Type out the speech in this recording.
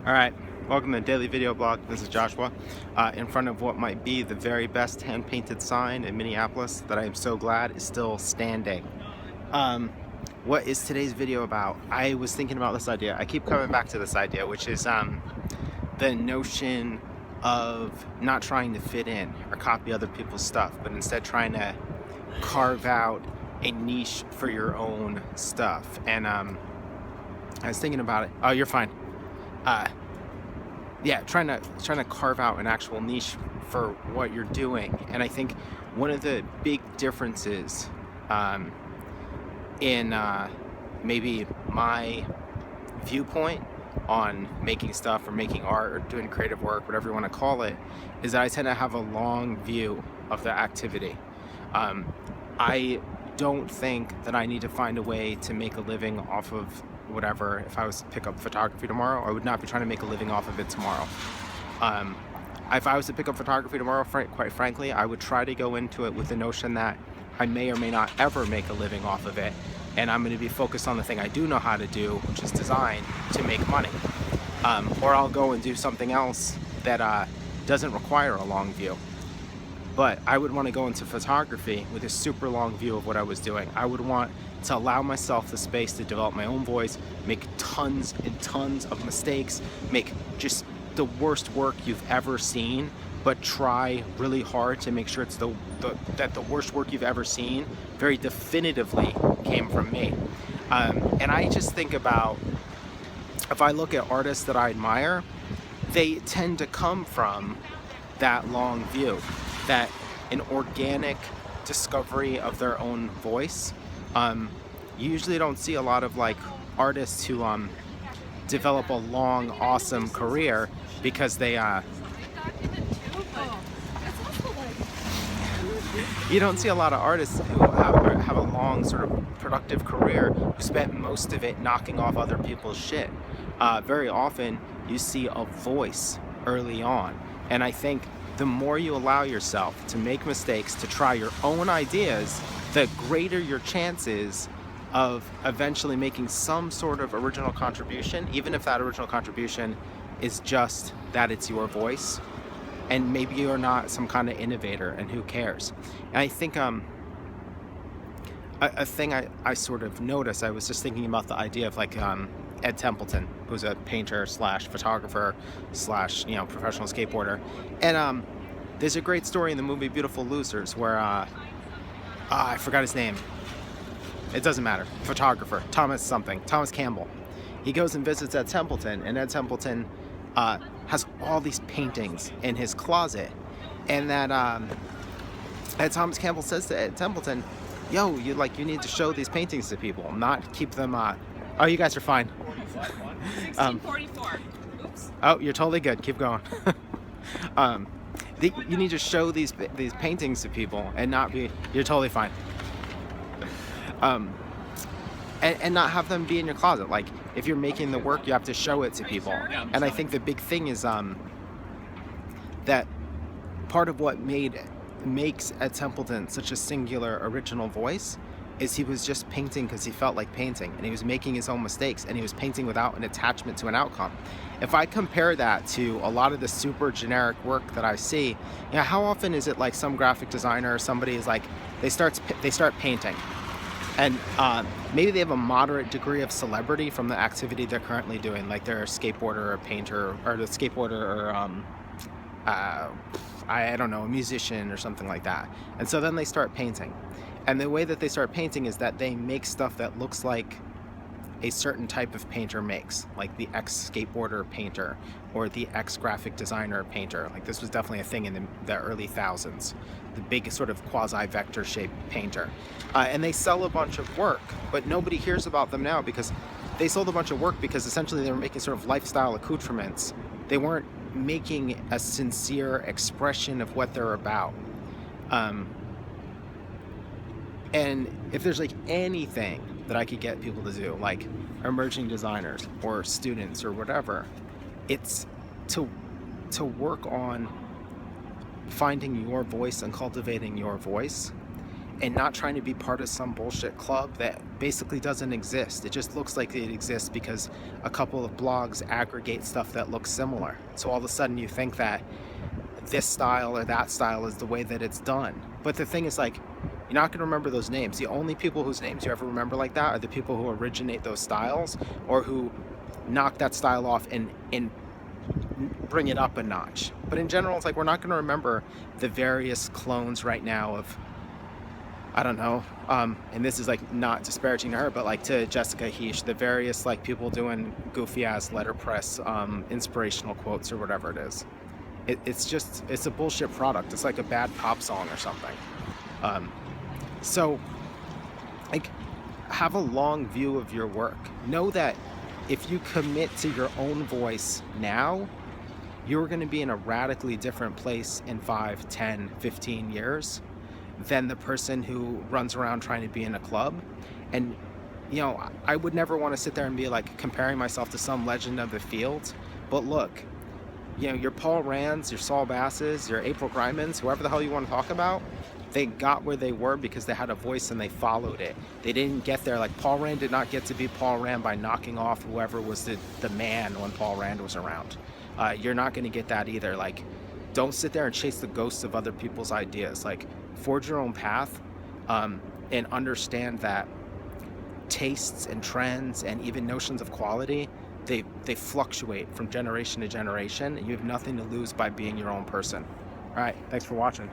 Alright, welcome to the Daily Video Blog. This is Joshua, in front of what might be the very best hand-painted sign in Minneapolis that I am so glad is still standing. What is today's video about? I was thinking about this idea. I keep coming back to this idea, which is the notion of not trying to fit in or copy other people's stuff, but instead trying to carve out a niche for your own stuff. And I was thinking about it. Oh, you're fine. Yeah, trying to carve out an actual niche for what you're doing. And I think one of the big differences in maybe my viewpoint on making stuff or making art or doing creative work, whatever you want to call it, is that I tend to have a long view of the activity. I don't think that I need to find a way to make a living off of whatever. If I was to pick up photography tomorrow, I would not be trying to make a living off of it tomorrow. If I was to pick up photography tomorrow, quite frankly, I would try to go into it with the notion that I may or may not ever make a living off of it, and I'm going to be focused on the thing I do know how to do, which is design, to make money. Or I'll go and do something else that doesn't require a long view. But I would want to go into photography with a super long view of what I was doing. I would want to allow myself the space to develop my own voice, make tons and tons of mistakes, make just the worst work you've ever seen, but try really hard to make sure it's that the worst work you've ever seen very definitively came from me. And I just think about, if I look at artists that I admire, they tend to come from that long view, that an organic discovery of their own voice. You usually don't see a lot of like artists who develop a long, awesome career because they you don't see a lot of artists who have a long sort of productive career who spent most of it knocking off other people's shit. Very often you see a voice early on, and I think the more you allow yourself to make mistakes, to try your own ideas, the greater your chances of eventually making some sort of original contribution, even if that original contribution is just that it's your voice, and maybe you're not some kind of innovator, and who cares. And I think a thing I sort of noticed, I was just thinking about the idea of like Ed Templeton, who's a painter slash photographer slash professional skateboarder, and there's a great story in the movie Beautiful Losers where I forgot his name. It doesn't matter. Photographer Thomas Campbell. He goes and visits Ed Templeton, and Ed Templeton has all these paintings in his closet, and that Thomas Campbell says to Ed Templeton, "Yo, you need to show these paintings to people, not keep them." Oh, you guys are fine. 1644. Oops. Oh, you're totally good. Keep going. You need to show these paintings to people and not be. You're totally fine. And not have them be in your closet. Like, if you're making the work, you have to show it to people. And I think the big thing is that part of what makes Ed Templeton such a singular, original voice is he was just painting because he felt like painting, and he was making his own mistakes, and he was painting without an attachment to an outcome. If I compare that to a lot of the super generic work that I see, how often is it like some graphic designer or somebody is like, they start painting, and maybe they have a moderate degree of celebrity from the activity they're currently doing, like they're a skateboarder or a painter, or the skateboarder, or I don't know, a musician or something like that. And so then they start painting. And the way that they start painting is that they make stuff that looks like a certain type of painter makes, like the ex-skateboarder painter or the ex-graphic designer painter. Like, this was definitely a thing in the early thousands, the big sort of quasi-vector shaped painter. And they sell a bunch of work, but nobody hears about them now because they sold a bunch of work because essentially they were making sort of lifestyle accoutrements. They weren't making a sincere expression of what they're about. And if there's like anything that I could get people to do, like emerging designers or students or whatever, it's to work on finding your voice and cultivating your voice, and not trying to be part of some bullshit club that basically doesn't exist. It just looks like it exists because a couple of blogs aggregate stuff that looks similar. So all of a sudden you think that this style or that style is the way that it's done. But the thing is, like, you're not going to remember those names. The only people whose names you ever remember like that are the people who originate those styles or who knock that style off and bring it up a notch. But in general, it's like we're not going to remember the various clones right now of, I don't know, and this is like not disparaging to her, but like to Jessica Heish, the various like people doing goofy ass letterpress inspirational quotes or whatever it is. It's a bullshit product. It's like a bad pop song or something. So, like, have a long view of your work. Know that if you commit to your own voice now, you're going to be in a radically different place in 5, 10, 15 years than the person who runs around trying to be in a club. And, you know, I would never want to sit there and be like comparing myself to some legend of the field. But look, you know, your Paul Rands, your Saul Basses, your April Grimans, whoever the hell you want to talk about, they got where they were because they had a voice and they followed it. They didn't get there. Like, Paul Rand did not get to be Paul Rand by knocking off whoever was the man when Paul Rand was around. You're not going to get that either. Like, don't sit there and chase the ghosts of other people's ideas. Like, forge your own path, and understand that tastes and trends and even notions of quality, they fluctuate from generation to generation. You have nothing to lose by being your own person. All right, thanks for watching.